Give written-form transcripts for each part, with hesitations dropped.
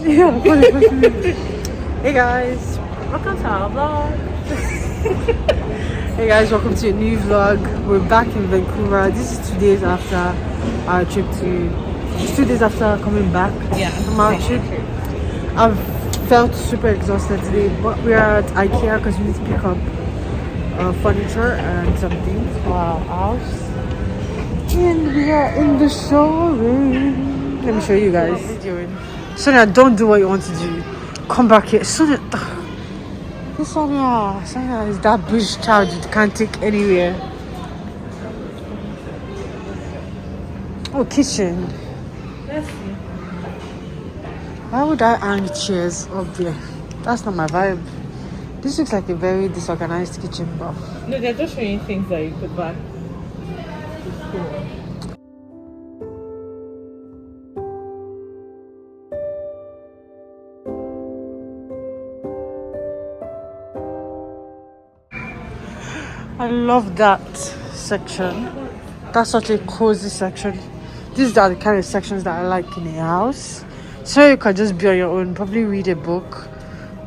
Yeah, hey guys, welcome to our vlog. Hey guys, welcome to a new vlog. We're back in Vancouver. This is 2 days after our trip to. It's 2 days after coming back from our trip. I've felt super exhausted today, but we are at IKEA because we need to pick up furniture and some things for our house. And we are in the showroom. Let me show you guys. Sonia, don't do what you want to do. Come back here. Sonia is that British child you can't take anywhere. Oh, kitchen. Let's see. Why would I hang chairs up there? That's not my vibe. This looks like a very disorganized kitchen, but No, they're just showing things that you put back. Cool. I love that section. That's such a cozy section. These are the kind of sections that I like in a house. So you can just be on your own, probably read a book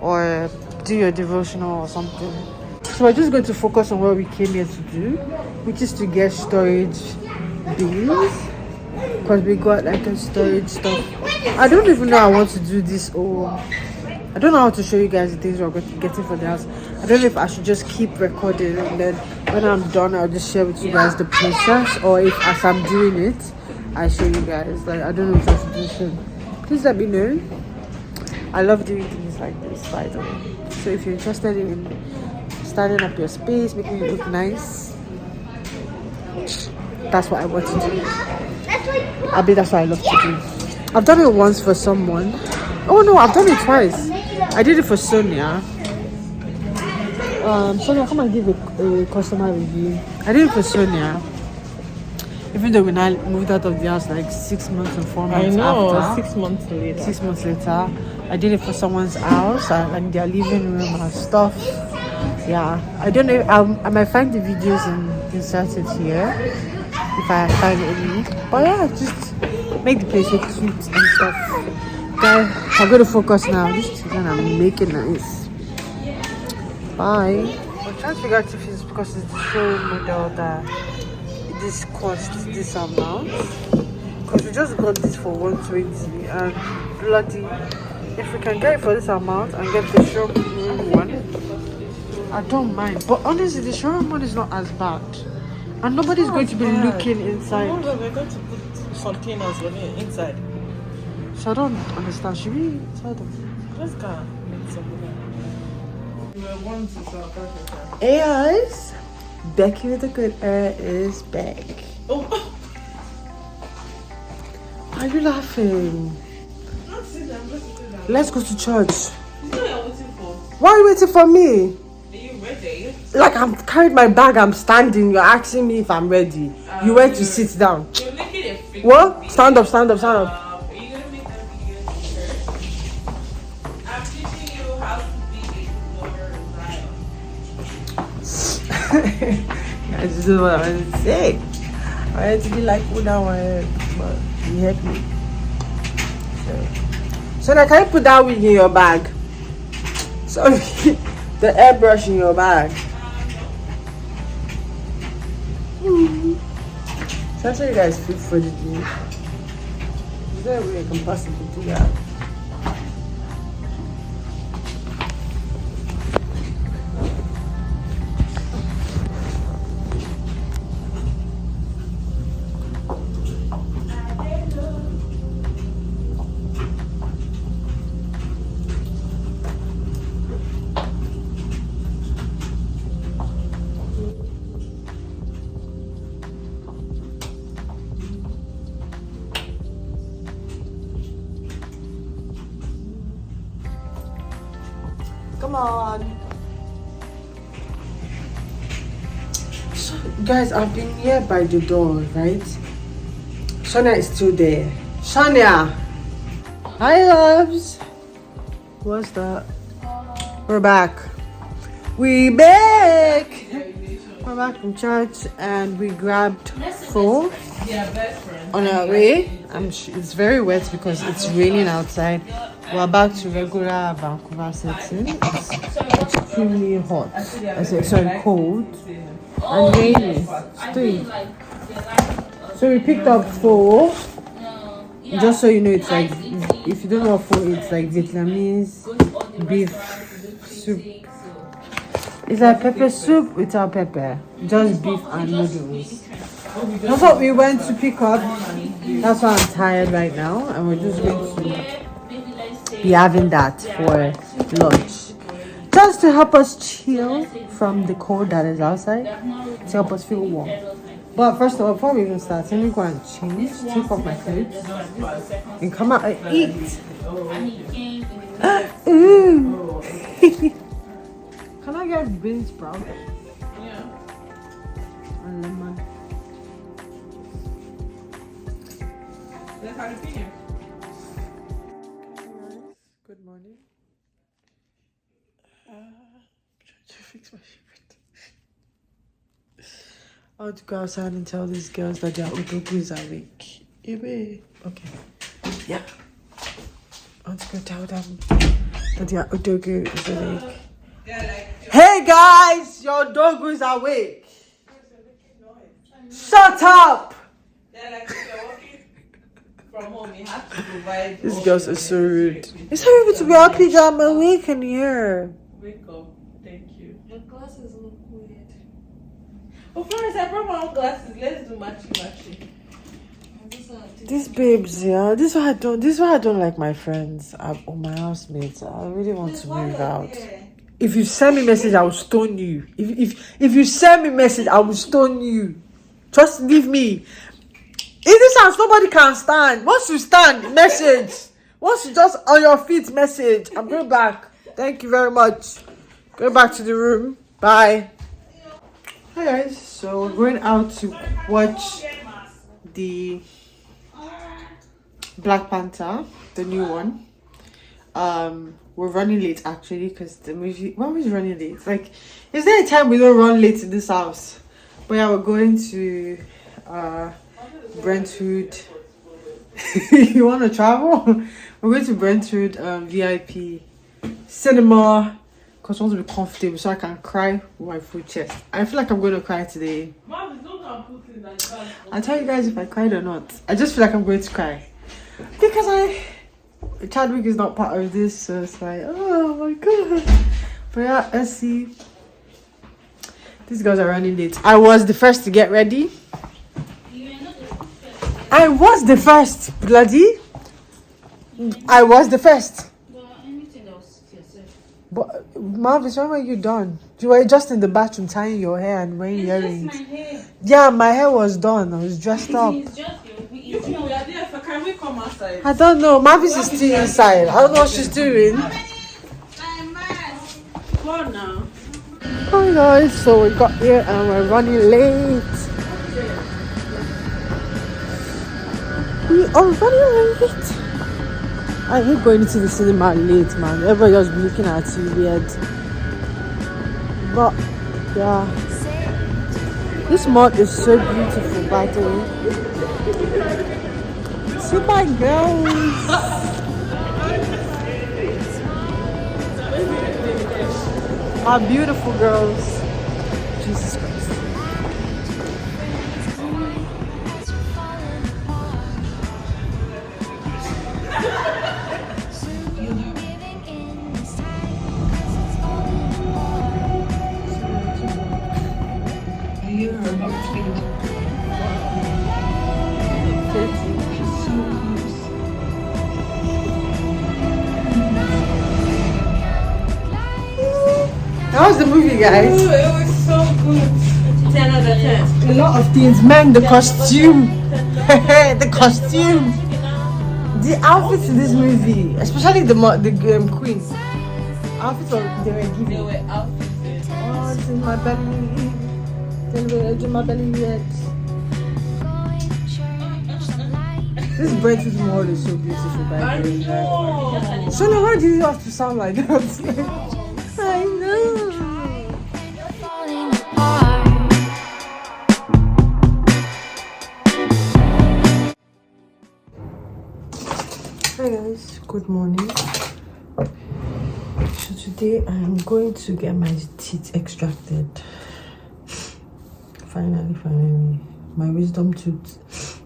or do your devotional or something. So we're just going to focus on what we came here to do, which is to get storage bins. Because we got like a storage stuff. I don't even know I want to do this. I don't know how to show you guys the things we're getting for the house. I don't know if I should just keep recording and then when I'm done I'll just share with you guys the process, or if as I'm doing it I show you guys. Like, I don't know if I should do so. Please let me know. I love doing things like this, by the way. So if you're interested in starting up your space, making it look nice, that's what I want to do. That's what I love to do. I've done it once for someone. Oh no, I've done it twice. I did it for Sonia. Sonia, come and give a customer review. I did it for Sonia. Even though we now moved out of the house like 6 months and 4 months after. 6 months later. 6 months later, I did it for someone's house, like their living room and stuff. Yeah, I don't know. I might find the videos and insert it here if I find any. But yeah, just make the place look cute and stuff. Guys, I'm going to focus now. These children are making nice. Bye. I'm trying to figure out if it's because it's the showroom model that this costs this amount. Because we just got this for 120 and bloody, if we can get it for this amount and get the showroom one, I don't mind. But honestly, the showroom one is not as bad. And nobody's going to be looking inside. No, we're going to put containers inside. So I don't understand. Should we tell them? Let's go make some of that. Hey guys, Becky with the good air is back. Oh. Why are you laughing? Let's go to church. You know what you're waiting for? Why are you waiting for me? Are you ready? Like, I'm carrying my bag, I'm standing. You're asking me if I'm ready. You went to sit down. You're making a fake. What? Stand up, stand up, stand up. Are you gonna make that video? I'm teaching you how to be a vlogger in This is what I wanted to say. I wanted to be like Una, but you helped me. So now, can you put that wig in your bag? Sorry, the airbrush in your bag. So that's how you guys feel for the day. Is there a way I can possibly do that? Come on. So, guys, I've been here by the door, right? Sonia is still there. Sonia! Hi, loves. What's that? We're back. We back! We're back from church and we grabbed food on our way. It's very wet because it's raining outside. We're back to regular Vancouver setting. It's extremely hot. I said, sorry, cold and rainy. Still. So we picked up pho. Just so you know, it's like, if you don't know what pho is, it's like Vietnamese beef soup. It's like pepper soup without pepper. Just beef and noodles. That's what we went to pick up. That's why I'm tired right now. And we're just going to be having that for lunch. Just to help us chill from the cold that is outside. To help us feel warm. But first of all, before we even start, let me go and change, take off my clothes, and come out and eat. Ooh. Can I get bean sprout? Yeah. And lemon. That's how to finish. Good morning. Trying to fix my shirt. I want to go outside and tell these girls that their Udogu is awake. Okay. Yeah. I want to go tell them that their Udogu is awake. Hey guys! Your Udogu is awake. Shut up! From home, you have to provide. These girls are so rude. It's hard to be happy that I'm awake in here. Wake up. Thank you. Your glasses look weird. Oh, Florence, I brought my own glasses. Let's do matchy. These babes, yeah. This is why I don't like my friends or my housemates. I really want to move out. If you send me a message, I will stone you. If you send me a message, I will stone you. Just leave me. In this house, nobody can stand. Once you stand, message. Once you just on your feet, message. I'm going back. Thank you very much. Going back to the room. Bye. Hi guys. So we're going out to watch the Black Panther, the new one. We're running late actually because the movie. Why are we running late? Like, is there a time we don't run late in this house? But yeah, we're going to Brentwood. You want to travel? We're going to Brentwood VIP cinema because I want to be comfortable so I can cry with my full chest. I feel like I'm going to cry today. I'll tell you guys if I cried or not. I just feel like I'm going to cry because Chadwick is not part of this, so it's like, oh my god. But yeah, let's see. These girls are running late. I was the first to get ready. I was the first, bloody. I was the first. But Marvis, when were you done? You were just in the bathroom tying your hair and wearing earrings. Yeah, my hair was done. I was dressed up. Can we come outside? I don't know. Marvis is still inside. I don't know what she's doing. Go now. Hi guys, so we got here and we're running late. We are running late. I hate going into the cinema late, man. Everybody just be looking at you weird. But yeah, this mall is so beautiful, by the way. See my girls. Our beautiful girls. Jesus Christ. How was the movie, guys? Ooh, it was so good. 10 out of 10. A lot of things, man. The costume, the costume, the outfits in this movie, especially the queen. Outfits they were giving. They were outfits. Oh, it's in my belly. It's in my belly yet. This Brentwood mall is so beautiful, by the way. know. So now, why do you have to sound like that? I know. Hi guys, good morning. So today I'm going to get my teeth extracted. Finally, my wisdom tooth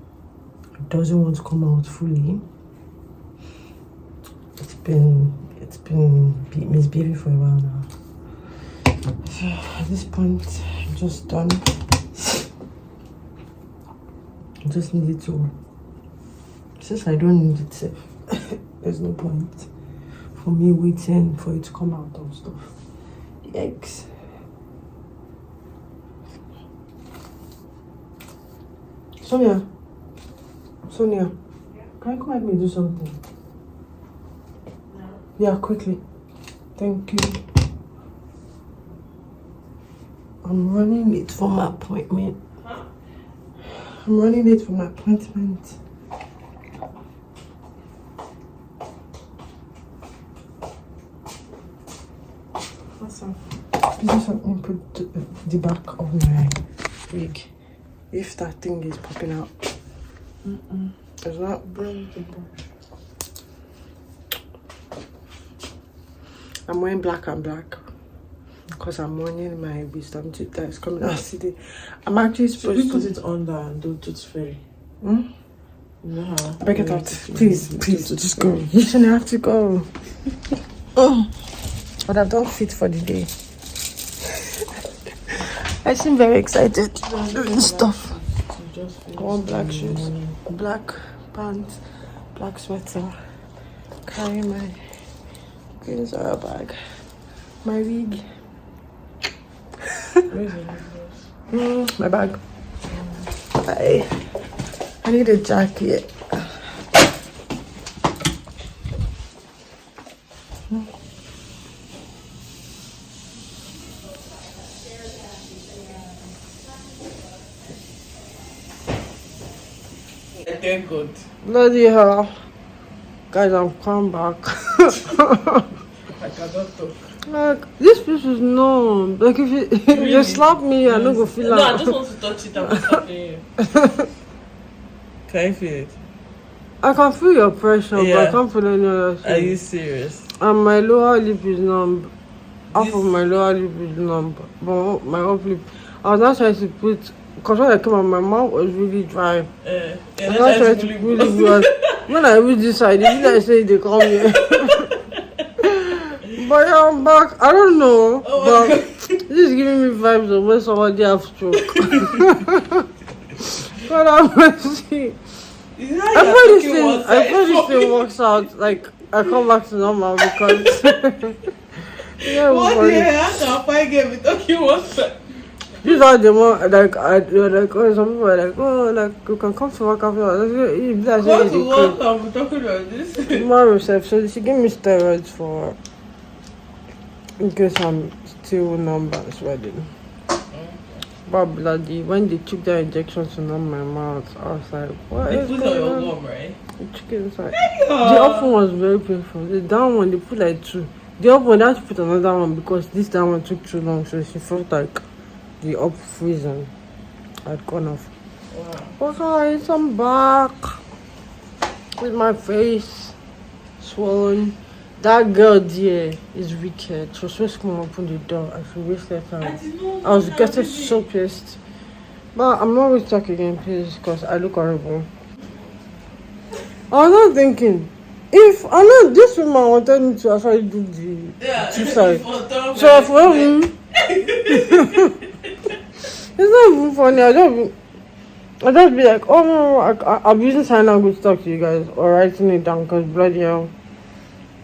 doesn't want to come out fully. It's been misbehaving for a while now. So at this point, I'm just done. I just need to. Since I don't need it safe, there's no point for me waiting for it to come out and stuff. Yikes. Sonia, can you come help me do something? No. Yeah, quickly. Thank you. I'm running late for my appointment. Huh? I'm running late for my appointment. Awesome. This is something put the back of my wig. If that thing is popping out. It's not broken. I'm wearing black and black because I'm wearing my wisdom tooth that's coming out today. I'm actually supposed to put it under and do tooth fairy. No. Break it out. Please, just go. You shouldn't have to go. But I've done fit for the day. I seem very excited doing stuff. I want black shoes, black pants, black sweater. Carry my green Zara bag, my wig. My bag. I need a jacket. Thank God. Bloody hell. Guys, I'm come back. I cannot talk. Like, this piece is numb. Like, if you slap me, I don't go feel No, like. I just want to touch it. I'm not slapping you. Can you feel it? I can feel your pressure, but I can't feel any other thing. Are you serious? And my lower lip is numb. Half of my lower lip is numb. But my upper lip, I was not trying to put. Because when I came out, my mouth was really dry. I was not trying to put it because when I reach this side, if I say they come here. But yeah, I'm back. I don't know. But this is giving me vibes of when somebody have stroke. God have mercy. I pray this thing works out. Like, I come back to normal because. Yeah, what the hell? How can I get me talking water? These are the one like oh, some people are like, oh, like you can come to work after. Go to work, I'm talking like this. My reception, she gave me steroids for in case I'm still numb and swelling. But bloody, when they took their injection to numb my mouth, I was like, what is going on? They put on your gum, right? The chicken inside. The up one was very painful. The down one, they put like 2. The up one, they had to put another one because this down one took too long, so she felt like the up freezing had gone off. Wow. Okay, so I'm back with my face swollen. That girl there is wicked. She was supposed to come and open the door and she wasted time. I was getting so pissed. But I'm not going to talk again, please, because I look horrible. I was not thinking, if I know this woman wanted me to actually do the two sides. So for me, it's not even funny. I just be like, oh no, I'm using sign language to talk to you guys or writing it down because bloody hell.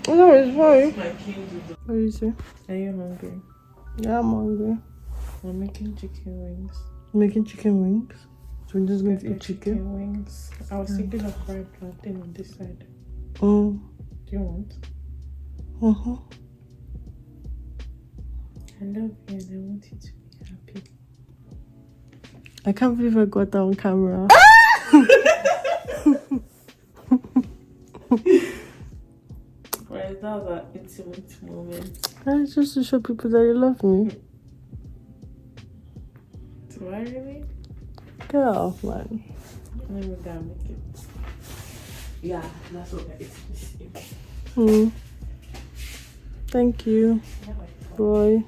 No, it's fine. What do you say? Are you hungry? Yeah, I'm hungry. I'm making chicken wings. Making chicken wings? So we're just going to eat chicken wings. I was thinking of fried plantain on this side. Oh. Do you want? Uh-huh. I love you and I want you to be happy. I can't believe I got that on camera. Right, that was an intimate moment. It's just to show people that you love me. Do I really? Get off, man. Let me go and make it. Yeah, that's what it's. Thank you, boy.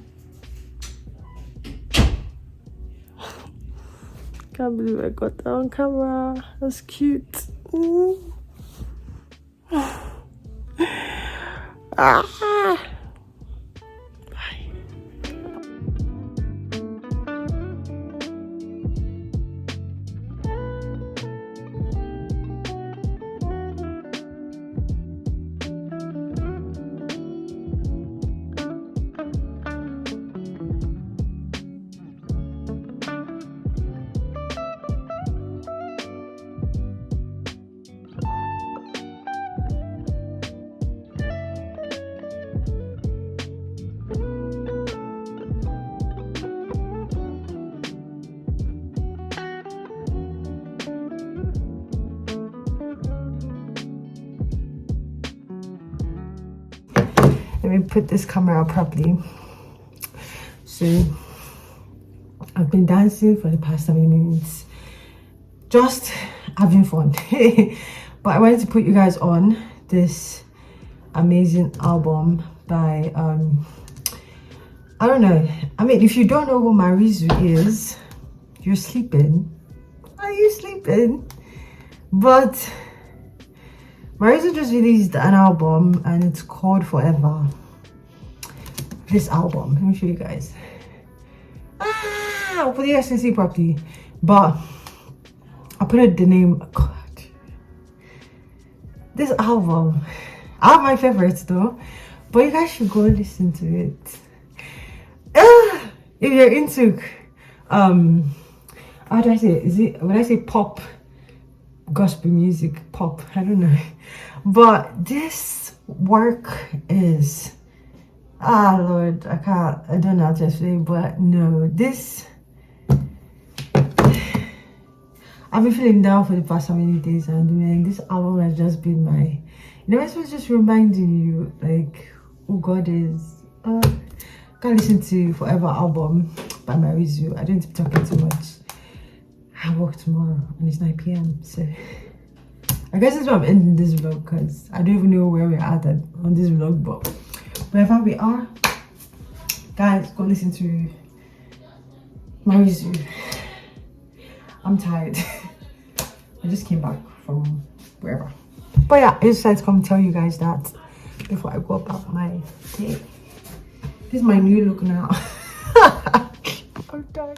Can't believe I got that on camera. That's cute. Ah. Bye. Let me put this camera up properly. So I've been dancing for the past 7 minutes, just having fun. But I wanted to put you guys on this amazing album by I don't know. I mean, if you don't know who Marizu is, you're sleeping. Are you sleeping? But Marizu just released an album and it's called Forever. This album, let me show you guys. Hopefully you guys can see properly. But I put the name. God, this album, I have my favorites though, but you guys should go listen to it. If you're into how do I say it? Is it, when I say pop, gospel music, pop, I don't know, but this work is, Lord, I don't know how to say, but no, this, I've been feeling down for the past how many days, and man, this album has just been my, it was just reminding you like who God is. Can't listen to Forever album by Marizu. I don't keep talking too much. I work tomorrow and it's 9 p.m. so I guess that's why I'm ending this vlog, because I don't even know where we're at on this vlog, but wherever we are, guys, go listen to Marizu. I'm tired. I just came back from wherever. But yeah, I just decided to come tell you guys that before I go about my day. This is my new look now. I'm done.